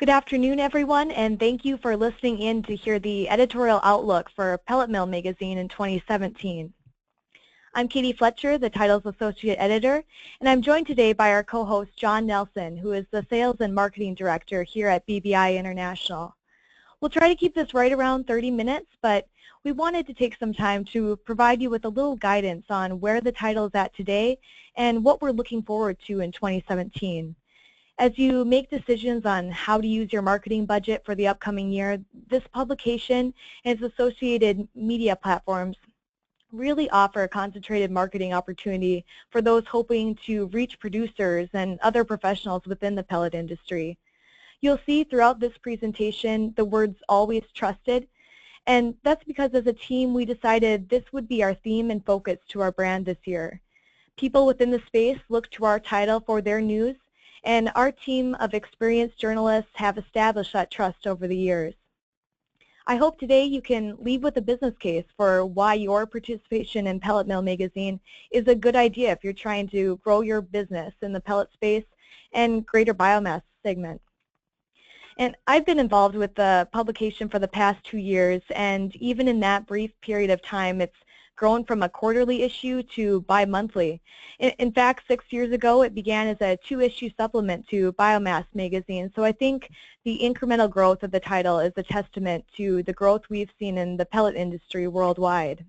Good afternoon, everyone, and thank you for listening in to hear the editorial outlook for Pellet Mill Magazine in 2017. I'm Katie Fletcher, the title's Associate Editor, and I'm joined today by our co-host John Nelson, who is the Sales and Marketing Director here at BBI International. We'll try to keep this right around 30 minutes, but we wanted to take some time to provide you with a little guidance on where the title is at today and what we're looking forward to in 2017. As you make decisions on how to use your marketing budget for the upcoming year, this publication and its associated media platforms really offer a concentrated marketing opportunity for those hoping to reach producers and other professionals within the pellet industry. You'll see throughout this presentation the words "always trusted," and that's because as a team we decided this would be our theme and focus to our brand this year. People within the space look to our title for their news, and our team of experienced journalists have established that trust over the years. I hope today you can leave with a business case for why your participation in Pellet Mill Magazine is a good idea if you're trying to grow your business in the pellet space and greater biomass segment. And I've been involved with the publication for the past 2 years, and even in that brief period of time, it's grown from a quarterly issue to bi-monthly. In fact, 6 years ago, it began as a 2-issue supplement to Biomass magazine. So I think the incremental growth of the title is a testament to the growth we've seen in the pellet industry worldwide.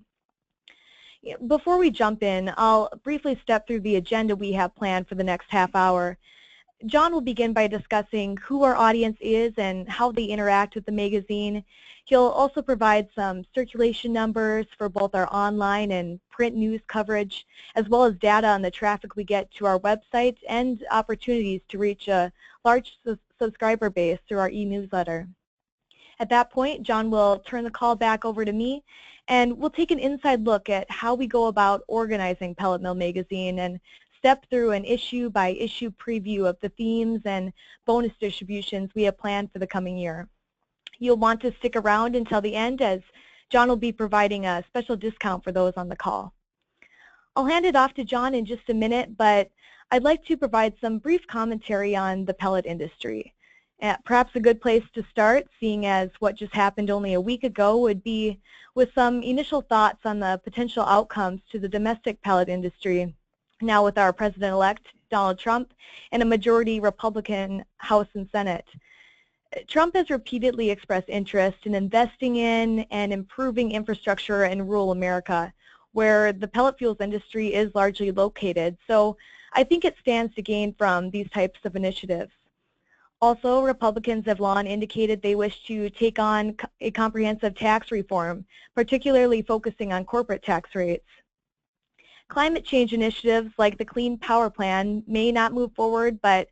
Before we jump in, I'll briefly step through the agenda we have planned for the next half hour. John will begin by discussing who our audience is and how they interact with the magazine. He'll also provide some circulation numbers for both our online and print news coverage, as well as data on the traffic we get to our website and opportunities to reach a large subscriber base through our e-newsletter. At that point, John will turn the call back over to me, and we'll take an inside look at how we go about organizing Pellet Mill Magazine and step through an issue-by-issue preview of the themes and bonus distributions we have planned for the coming year. You'll want to stick around until the end, as John will be providing a special discount for those on the call. I'll hand it off to John in just a minute, but I'd like to provide some brief commentary on the pellet industry. Perhaps a good place to start, seeing as what just happened only a week ago, would be with some initial thoughts on the potential outcomes to the domestic pellet industry, now with our President-elect, Donald Trump, and a majority Republican House and Senate. Trump has repeatedly expressed interest in investing in and improving infrastructure in rural America, where the pellet fuels industry is largely located. So I think it stands to gain from these types of initiatives. Also, Republicans have long indicated they wish to take on a comprehensive tax reform, particularly focusing on corporate tax rates. Climate change initiatives like the Clean Power Plan may not move forward, but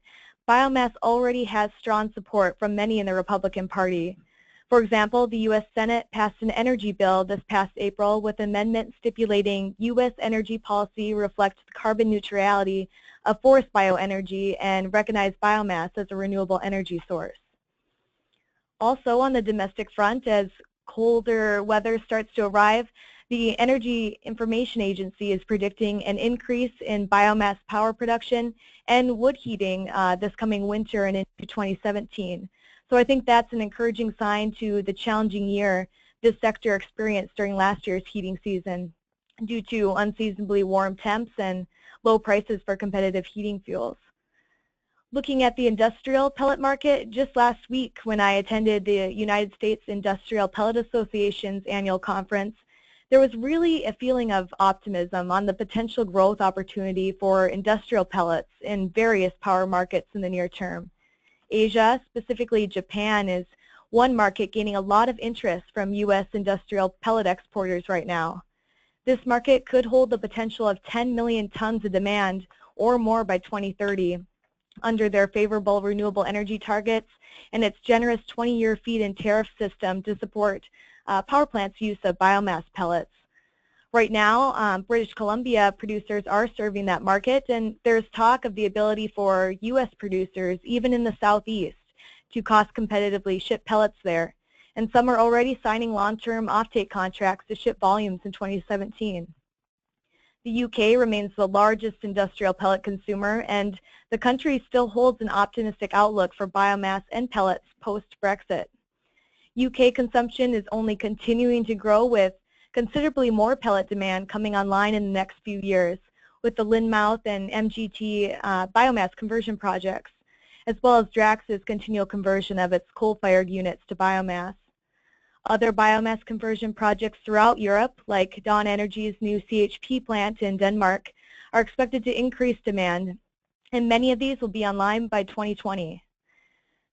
biomass already has strong support from many in the Republican Party. For example, the U.S. Senate passed an energy bill this past April with amendments stipulating U.S. energy policy reflects the carbon neutrality of forest bioenergy and recognize biomass as a renewable energy source. Also on the domestic front, as colder weather starts to arrive, the Energy Information Agency is predicting an increase in biomass power production and wood heating this coming winter and into 2017. So I think that's an encouraging sign to the challenging year this sector experienced during last year's heating season due to unseasonably warm temps and low prices for competitive heating fuels. Looking at the industrial pellet market, just last week when I attended the United States Industrial Pellet Association's annual conference, there was really a feeling of optimism on the potential growth opportunity for industrial pellets in various power markets in the near term. Asia, specifically Japan, is one market gaining a lot of interest from U.S. industrial pellet exporters right now. This market could hold the potential of 10 million tons of demand or more by 2030 under their favorable renewable energy targets and its generous 20-year feed-in tariff system to support power plants' use of biomass pellets. Right now, British Columbia producers are serving that market, and there's talk of the ability for U.S. producers, even in the southeast, to cost competitively ship pellets there. And some are already signing long-term offtake contracts to ship volumes in 2017. The UK remains the largest industrial pellet consumer, and the country still holds an optimistic outlook for biomass and pellets post-Brexit. UK consumption is only continuing to grow, with considerably more pellet demand coming online in the next few years, with the Lynmouth and MGT biomass conversion projects, as well as Drax's continual conversion of its coal-fired units to biomass. Other biomass conversion projects throughout Europe, like Dawn Energy's new CHP plant in Denmark, are expected to increase demand, and many of these will be online by 2020.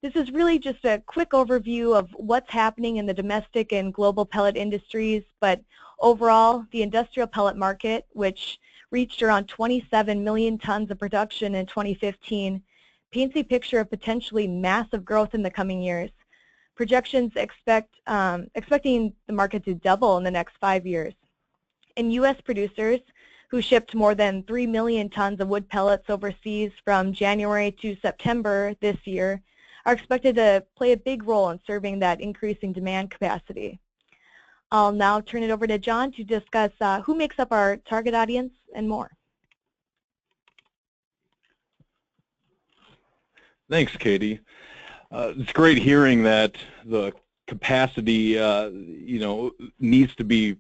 This is really just a quick overview of what's happening in the domestic and global pellet industries, but overall, the industrial pellet market, which reached around 27 million tons of production in 2015, paints a picture of potentially massive growth in the coming years. Projections expecting the market to double in the next 5 years. And U.S. producers, who shipped more than 3 million tons of wood pellets overseas from January to September this year, are expected to play a big role in serving that increasing demand capacity. I'll now turn it over to John to discuss who makes up our target audience and more. Thanks, Katie. It's great hearing that the capacity, needs to be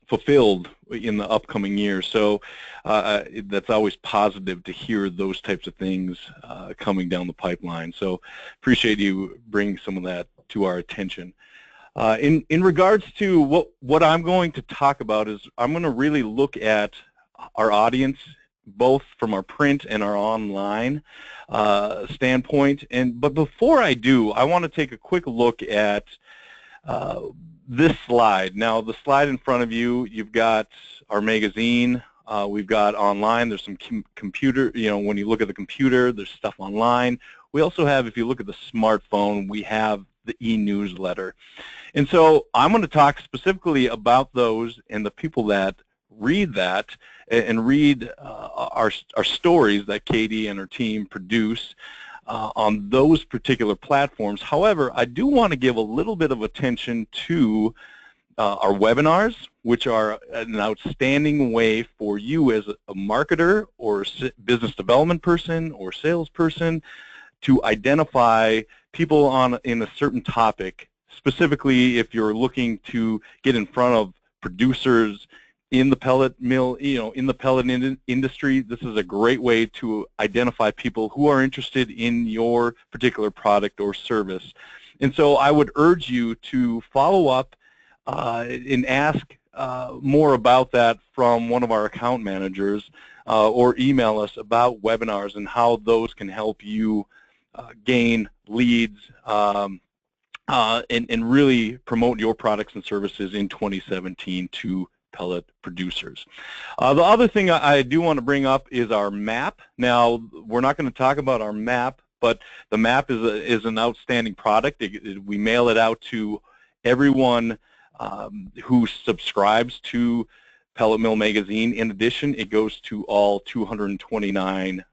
fulfilled in the upcoming year. So that's always positive to hear those types of things coming down the pipeline. So appreciate you bringing some of that to our attention. In regards to what I'm going to talk about is I'm going to really look at our audience, both from our print and our online standpoint. But before I do, I want to take a quick look at this slide. Now, the slide in front of you, you've got our magazine, we've got online, there's some computer, when you look at the computer, there's stuff online. We also have, if you look at the smartphone, we have the e-newsletter. And so I'm going to talk specifically about those and the people that read that and read our stories that Katie and her team produce on those particular platforms. However, I do want to give a little bit of attention to our webinars, which are an outstanding way for you as a marketer or business development person or salesperson to identify people in a certain topic. Specifically, if you're looking to get in front of producers in the pellet mill, in the pellet industry, this is a great way to identify people who are interested in your particular product or service. And so I would urge you to follow up and ask more about that from one of our account managers or email us about webinars and how those can help you gain leads and really promote your products and services in 2017 to pellet producers. The other thing I do want to bring up is our map. Now, we're not going to talk about our map, but the map is an outstanding product. We mail it out to everyone who subscribes to Pellet Mill Magazine. In addition, it goes to all 229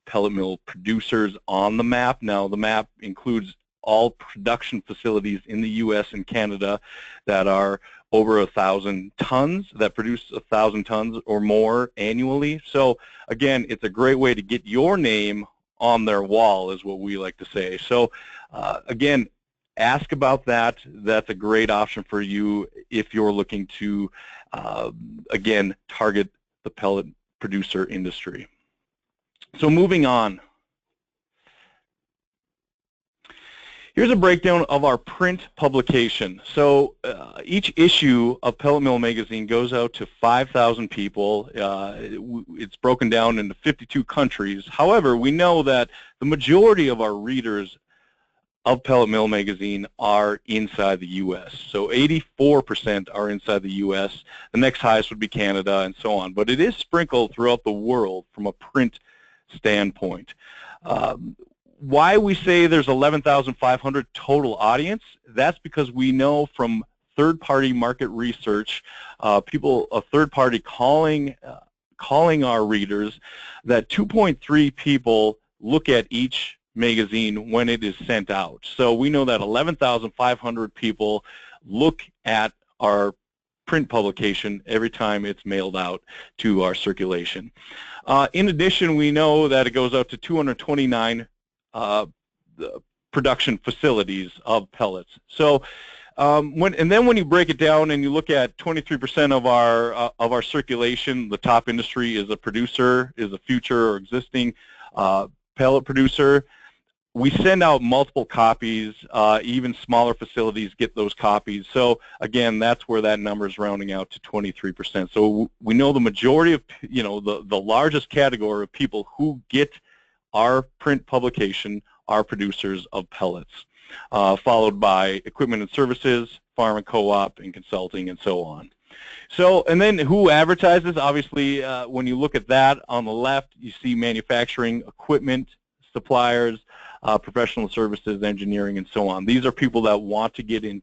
pellet mill producers on the map. Now, the map includes all production facilities in the U.S. and Canada that are over 1,000 tons, that produce 1,000 tons or more annually. So again, it's a great way to get your name on their wall, is what we like to say. So again, ask about that. That's a great option for you if you're looking to, again, target the pellet producer industry. So moving on. Here's a breakdown of our print publication. So each issue of Pellet Mill Magazine goes out to 5,000 people. It's broken down into 52 countries. However, we know that the majority of our readers of Pellet Mill Magazine are inside the U.S. So 84% are inside the U.S. The next highest would be Canada and so on. But it is sprinkled throughout the world from a print standpoint. Why we say there's 11,500 total audience, that's because we know from third-party market research, a third party calling our readers, that 2.3 people look at each magazine when it is sent out. So we know that 11,500 people look at our print publication every time it's mailed out to our circulation. In addition, we know that it goes out to 229 production facilities of pellets. So when you break it down and you look at 23% of our circulation, the top industry is a producer, is a future or existing pellet producer. We send out multiple copies. Even smaller facilities get those copies. So again, that's where that number is rounding out to 23%. So we know the majority of, the largest category of people who get our print publication are producers of pellets, followed by equipment and services, farm and co-op, and consulting, and so on. So, and then who advertises? Obviously, when you look at that on the left, you see manufacturing, equipment, suppliers, professional services, engineering, and so on. These are people that want to get in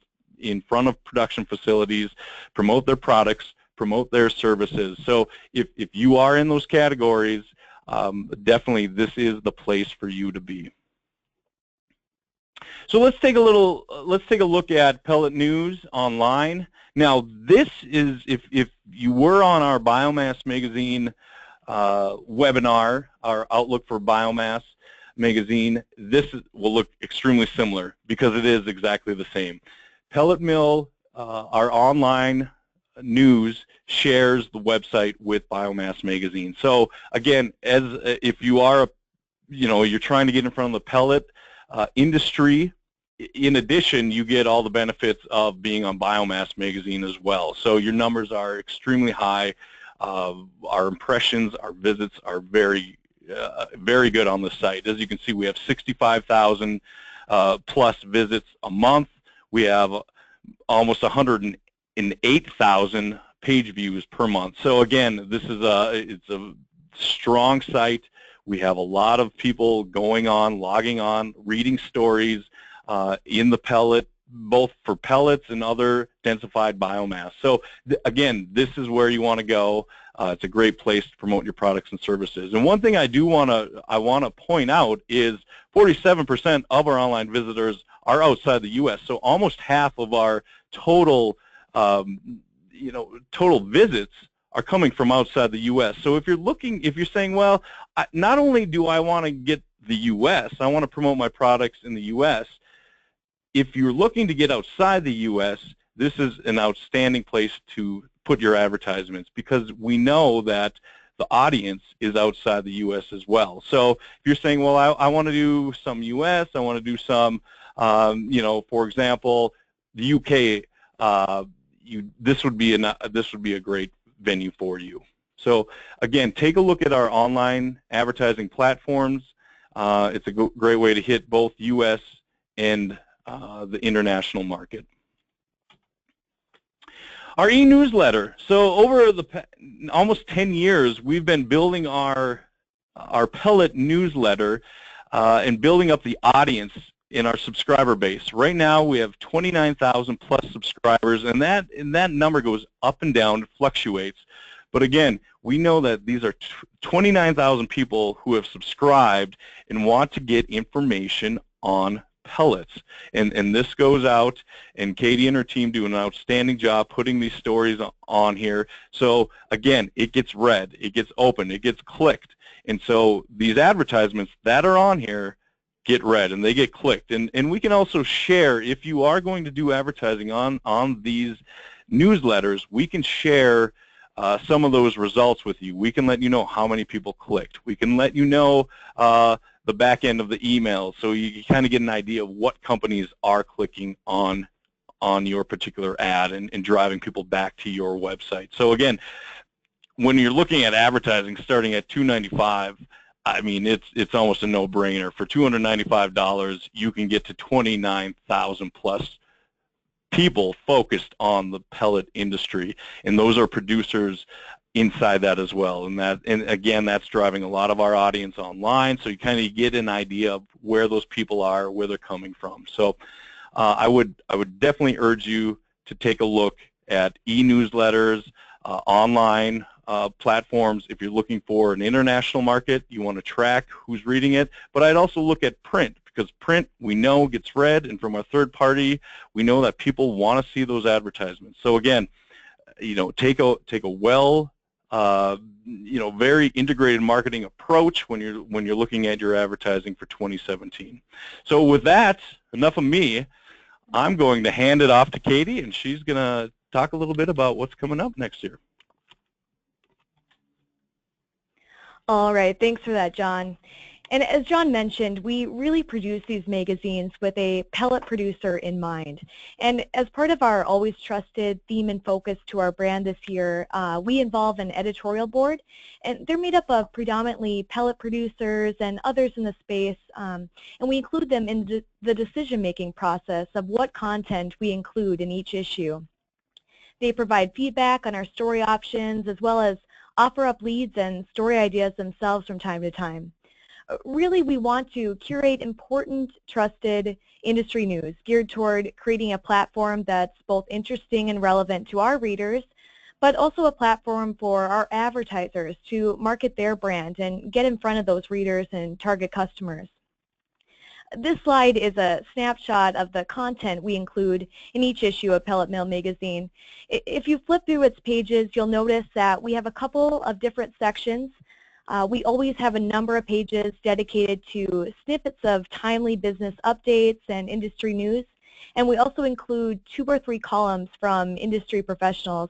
front of production facilities, promote their products, promote their services. So if you are in those categories, definitely this is the place for you to be. So let's take a look at Pellet News online. Now this is, if you were on our Biomass Magazine webinar, our Outlook for Biomass Magazine, this will look extremely similar because it is exactly the same. Pellet Mill, our online news, shares the website with Biomass Magazine. So again, if you are, you're trying to get in front of the pellet industry, in addition, you get all the benefits of being on Biomass Magazine as well. So your numbers are extremely high. Our impressions, our visits are very good on the site. As you can see, we have 65,000 plus visits a month. We have almost 108,000 page views per month. So again, this is it's a strong site. We have a lot of people going on, logging on, reading stories in the pellet, both for pellets and other densified biomass. So again, this is where you want to go. It's a great place to promote your products and services. And one thing I want to point out is 47% of our online visitors are outside the U.S. So almost half of our total total visits are coming from outside the U.S. So if you're saying, well, not only do I want to get the U.S., I want to promote my products in the U.S., if you're looking to get outside the U.S., this is an outstanding place to put your advertisements because we know that the audience is outside the U.S. as well. So if you're saying, well, I want to do some U.S., I want to do some, for example, the U.K., this would be a great venue for you. So again, take a look at our online advertising platforms. It's a great way to hit both U.S. and the international market. Our e-newsletter. So over the almost 10 years, we've been building our pellet newsletter and building up the audience in our subscriber base. Right now, we have 29,000 plus subscribers, and that number goes up and down, it fluctuates. But again, we know that these are 29,000 people who have subscribed and want to get information on pellets. And this goes out, and Katie and her team do an outstanding job putting these stories on here. So again, it gets read, it gets opened, it gets clicked. And so these advertisements that are on here get read and they get clicked. And we can also share, if you are going to do advertising on these newsletters, we can share some of those results with you. We can let you know how many people clicked. We can let you know the back end of the email, so you kind of get an idea of what companies are clicking on your particular ad and driving people back to your website. So again, when you're looking at advertising starting at $295, I mean, it's almost a no-brainer. For $295, you can get to 29,000 plus people focused on the pellet industry, and those are producers inside that as well. And again, that's driving a lot of our audience online, so you kind of get an idea of where those people are, where they're coming from. So I would definitely urge you to take a look at e-newsletters, online platforms. If you're looking for an international market, you want to track who's reading it. But I'd also look at print, because print, we know, gets read, and from our third party, we know that people want to see those advertisements. So again, take a well, very integrated marketing approach when you're looking at your advertising for 2017. So with that, enough of me. I'm going to hand it off to Katie, and she's going to talk a little bit about what's coming up next year. All right, thanks for that, John. And as John mentioned, we really produce these magazines with a pellet producer in mind. And as part of our always trusted theme and focus to our brand this year, we involve an editorial board. And they're made up of predominantly pellet producers and others in the space. And we include them in the decision-making process of what content we include in each issue. They provide feedback on our story options as well as offer up leads and story ideas themselves from time to time. Really, we want to curate important, trusted industry news geared toward creating a platform that's both interesting and relevant to our readers, but also a platform for our advertisers to market their brand and get in front of those readers and target customers. This slide is a snapshot of the content we include in each issue of Pellet Mill Magazine. If you flip through its pages, you'll notice that we have a couple of different sections. We always have a number of pages dedicated to snippets of timely business updates and industry news, and we also include 2 or 3 columns from industry professionals.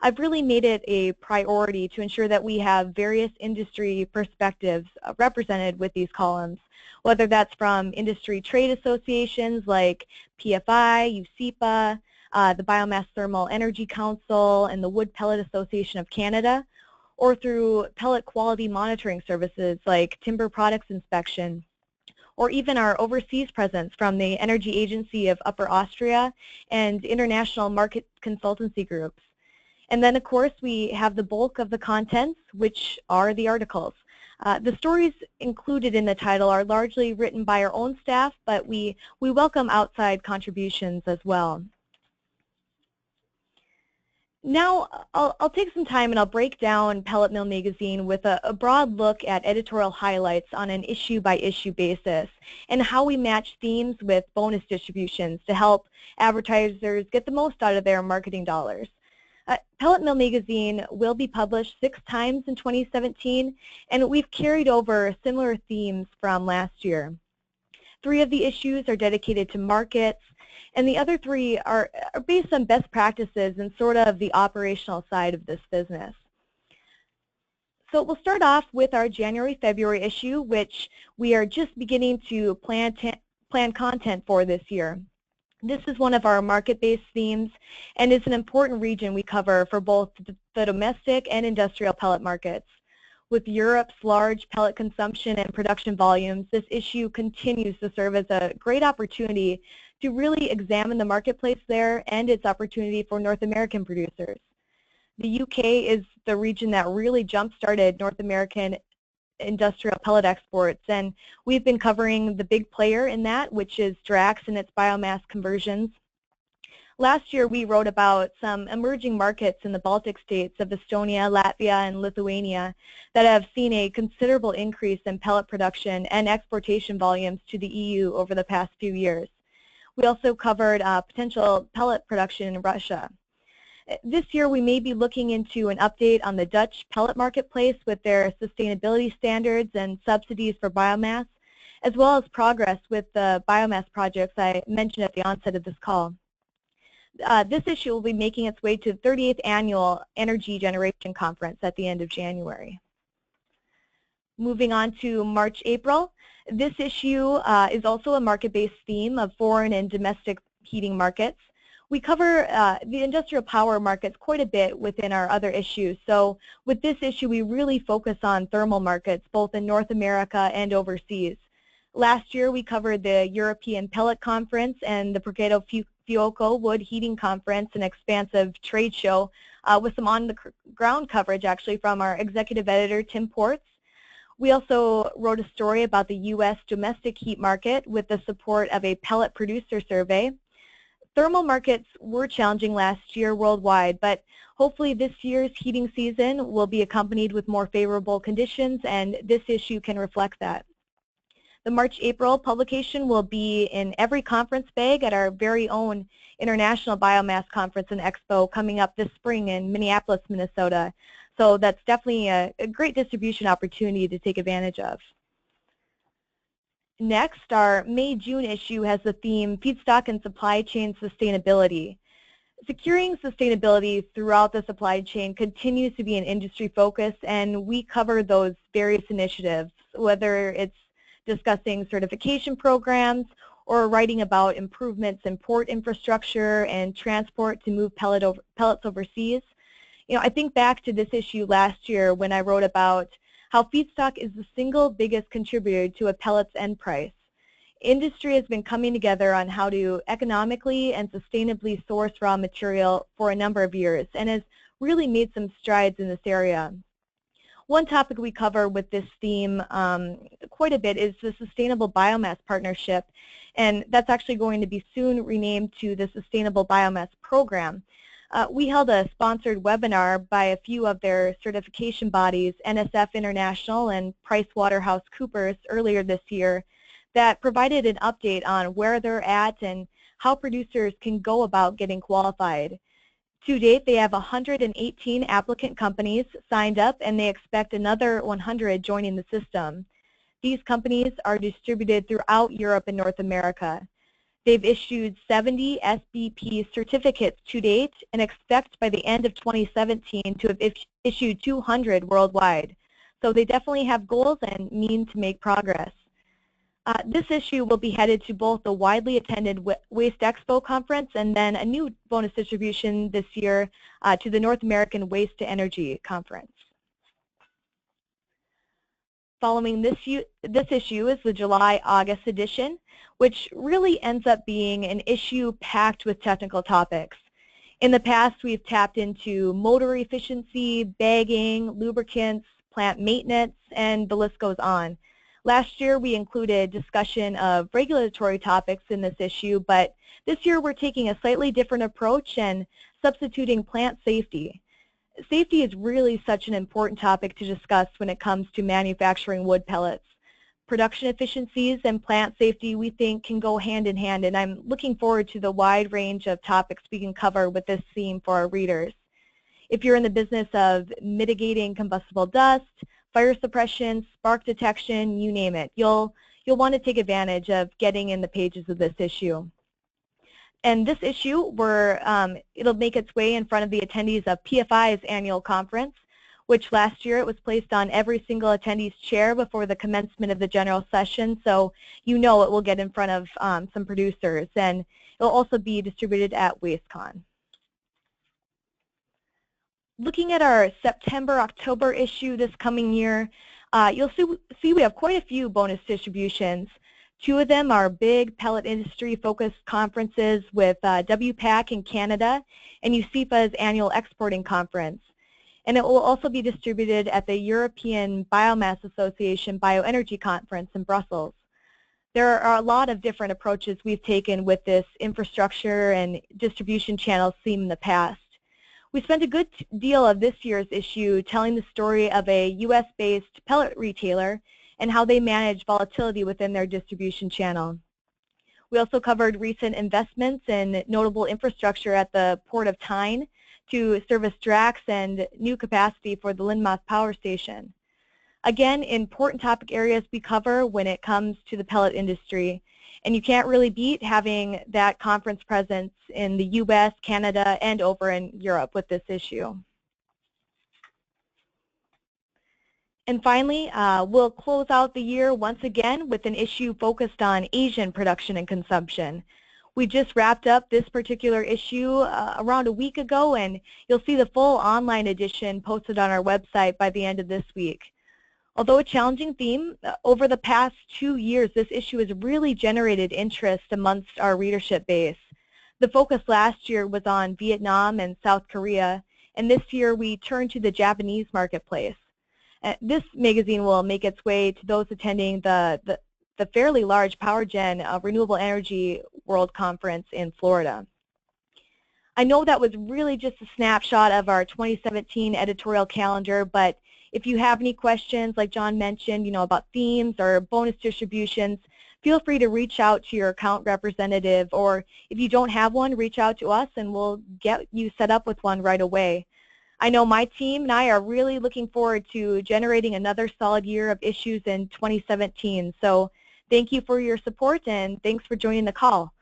I've really made it a priority to ensure that we have various industry perspectives represented with these columns, whether that's from industry trade associations like PFI, UCEPA, the Biomass Thermal Energy Council, and the Wood Pellet Association of Canada, or through pellet quality monitoring services like Timber Products Inspection, or even our overseas presence from the Energy Agency of Upper Austria and international market consultancy groups. And then, of course, we have the bulk of the contents, which are the articles. The stories included in the title are largely written by our own staff, but we welcome outside contributions as well. Now, I'll take some time and I'll break down Pellet Mill Magazine with a broad look at editorial highlights on an issue-by-issue basis and how we match themes with bonus distributions to help advertisers get the most out of their marketing dollars. Pellet Mill Magazine will be published 6 times in 2017, and we've carried over similar themes from last year. 3 of the issues are dedicated to markets, and the other 3 are based on best practices and sort of the operational side of this business. So we'll start off with our January-February issue, which we are just beginning to plan content for this year. This is one of our market-based themes and is an important region we cover for both the domestic and industrial pellet markets. With Europe's large pellet consumption and production volumes, this issue continues to serve as a great opportunity to really examine the marketplace there and its opportunity for North American producers. The UK is the region that really jump-started North American industrial pellet exports, and we've been covering the big player in that, which is Drax and its biomass conversions. Last year we wrote about some emerging markets in the Baltic states of Estonia, Latvia, and Lithuania that have seen a considerable increase in pellet production and exportation volumes to the EU over the past few years. We also covered potential pellet production in Russia. This year we may be looking into an update on the Dutch pellet marketplace with their sustainability standards and subsidies for biomass, as well as progress with the biomass projects I mentioned at the onset of this call. This issue will be making its way to the 38th Annual Energy Generation Conference at the end of January. Moving on to March-April, this issue is also a market-based theme of foreign and domestic heating markets. We cover the industrial power markets quite a bit within our other issues. So with this issue, we really focus on thermal markets, both in North America and overseas. Last year, we covered the European Pellet Conference and the Brigado Fuoco Wood Heating Conference, an expansive trade show with some on-the-ground coverage, actually, from our executive editor, Tim Ports. We also wrote a story about the U.S. domestic heat market with the support of a pellet producer survey. Thermal markets were challenging last year worldwide, but hopefully this year's heating season will be accompanied with more favorable conditions, and this issue can reflect that. The March-April publication will be in every conference bag at our very own International Biomass Conference and Expo coming up this spring in Minneapolis, Minnesota. So that's definitely a great distribution opportunity to take advantage of. Next, our May-June issue has the theme Feedstock and Supply Chain Sustainability. Securing sustainability throughout the supply chain continues to be an industry focus, and we cover those various initiatives, whether it's discussing certification programs or writing about improvements in port infrastructure and transport to move pellets overseas. You know, I think back to this issue last year when I wrote about how feedstock is the single biggest contributor to a pellet's end price. Industry has been coming together on how to economically and sustainably source raw material for a number of years and has really made some strides in this area. One topic we cover with this theme quite a bit is the Sustainable Biomass Partnership, and that's actually going to be soon renamed to the Sustainable Biomass Program. We held a sponsored webinar by a few of their certification bodies, NSF International and PricewaterhouseCoopers, earlier this year that provided an update on where they're at and how producers can go about getting qualified. To date, they have 118 applicant companies signed up, and they expect another 100 joining the system. These companies are distributed throughout Europe and North America. They've issued 70 SBP certificates to date and expect by the end of 2017 to have issued 200 worldwide. So they definitely have goals and mean to make progress. This issue will be headed to both the widely attended Waste Expo conference and then a new bonus distribution this year to the North American Waste to Energy conference. Following this issue is the July-August edition, which really ends up being an issue packed with technical topics. In the past, we've tapped into motor efficiency, bagging, lubricants, plant maintenance, and the list goes on. Last year, we included discussion of regulatory topics in this issue, but this year we're taking a slightly different approach and substituting plant safety. Safety is really such an important topic to discuss when it comes to manufacturing wood pellets. Production efficiencies and plant safety, we think, can go hand in hand, and I'm looking forward to the wide range of topics we can cover with this theme for our readers. If you're in the business of mitigating combustible dust, fire suppression, spark detection, you name it, you'll want to take advantage of getting in the pages of this issue. And this issue, it'll make its way in front of the attendees of PFI's annual conference, which last year it was placed on every single attendee's chair before the commencement of the general session, so you know it will get in front of some producers, and it'll also be distributed at WasteCon. Looking at our September-October issue this coming year, you'll see we have quite a few bonus distributions. Two of them are big pellet industry-focused conferences with WPAC in Canada and UCIFA's annual exporting conference. And it will also be distributed at the European Biomass Association Bioenergy Conference in Brussels. There are a lot of different approaches we've taken with this infrastructure and distribution channel theme in the past. We spent a good deal of this year's issue telling the story of a US-based pellet retailer and how they manage volatility within their distribution channel. We also covered recent investments in notable infrastructure at the Port of Tyne to service Drax and new capacity for the Lynmouth Power Station. Again, important topic areas we cover when it comes to the pellet industry, and you can't really beat having that conference presence in the US, Canada, and over in Europe with this issue. And finally, we'll close out the year once again with an issue focused on Asian production and consumption. We just wrapped up this particular issue around a week ago, and you'll see the full online edition posted on our website by the end of this week. Although a challenging theme, over the past 2 years, this issue has really generated interest amongst our readership base. The focus last year was on Vietnam and South Korea, and this year we turned to the Japanese marketplace. This magazine will make its way to those attending the fairly large PowerGen Renewable Energy World Conference in Florida. I know that was really just a snapshot of our 2017 editorial calendar, but If you have any questions, like John mentioned, about themes or bonus distributions, feel free to reach out to your account representative, or if you don't have one, reach out to us and we'll get you set up with one right away. I know my team and I are really looking forward to generating another solid year of issues in 2017. So thank you for your support and thanks for joining the call.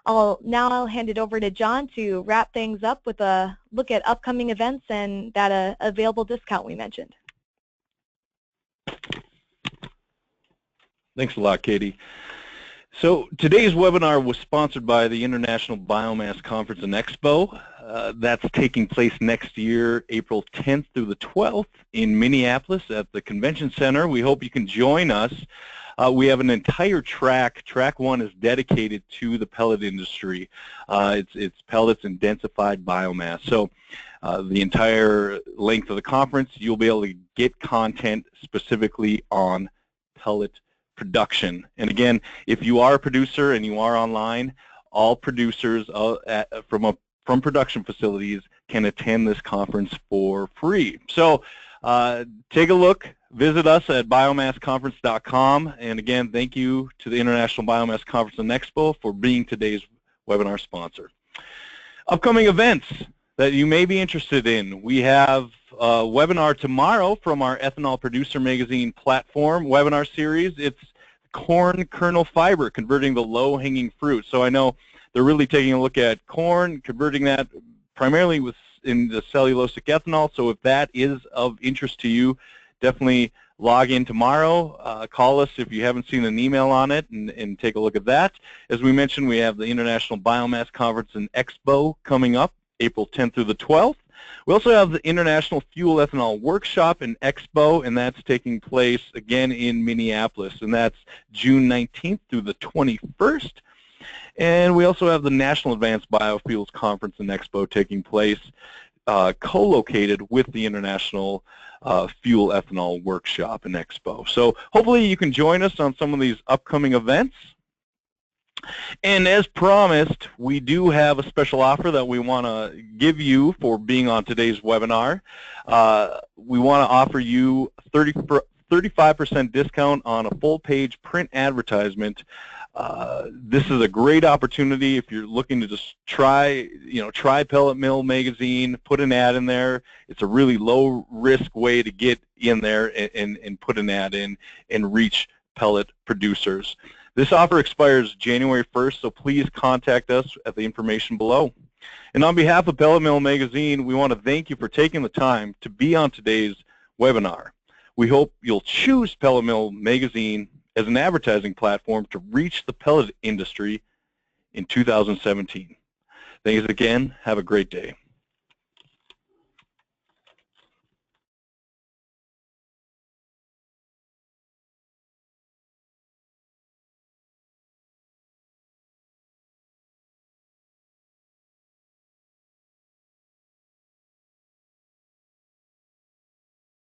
I'll hand it over to John to wrap things up with a look at upcoming events and that available discount we mentioned. Thanks a lot, Katie. So today's webinar was sponsored by the International Biomass Conference and Expo. That's taking place next year, April 10th through the 12th in Minneapolis at the Convention Center. We hope you can join us. We have an entire track. Track 1 is dedicated to the pellet industry. It's pellets and densified biomass. So the entire length of the conference, you'll be able to get content specifically on pellet production. And again, if you are a producer and you are online, all producers from production facilities can attend this conference for free. So take a look, visit us at biomassconference.com, and again, thank you to the International Biomass Conference and Expo for being today's webinar sponsor. Upcoming events that you may be interested in. We have a webinar tomorrow from our Ethanol Producer Magazine platform webinar series. It's corn kernel fiber, converting the low-hanging fruit. So I know they're really taking a look at corn, converting that primarily in the cellulosic ethanol. So if that is of interest to you, definitely log in tomorrow. Call us if you haven't seen an email on it and take a look at that. As we mentioned, we have the International Biomass Conference and Expo coming up April 10th through the 12th. We also have the International Fuel Ethanol Workshop and Expo, and that's taking place again in Minneapolis, and that's June 19th through the 21st. And we also have the National Advanced Biofuels Conference and Expo taking place, co-located with the International Fuel Ethanol Workshop and Expo. So hopefully you can join us on some of these upcoming events. And as promised, we do have a special offer that we want to give you for being on today's webinar. We want to offer you 35% discount on a full-page print advertisement. This is a great opportunity if you're looking to just try Pellet Mill Magazine, put an ad in there. It's a really low-risk way to get in there and put an ad in and reach pellet producers. This offer expires January 1st, so please contact us at the information below. And on behalf of Pellet Mill Magazine, we want to thank you for taking the time to be on today's webinar. We hope you'll choose Pellet Mill Magazine as an advertising platform to reach the pellet industry in 2017. Thanks again. Have a great day.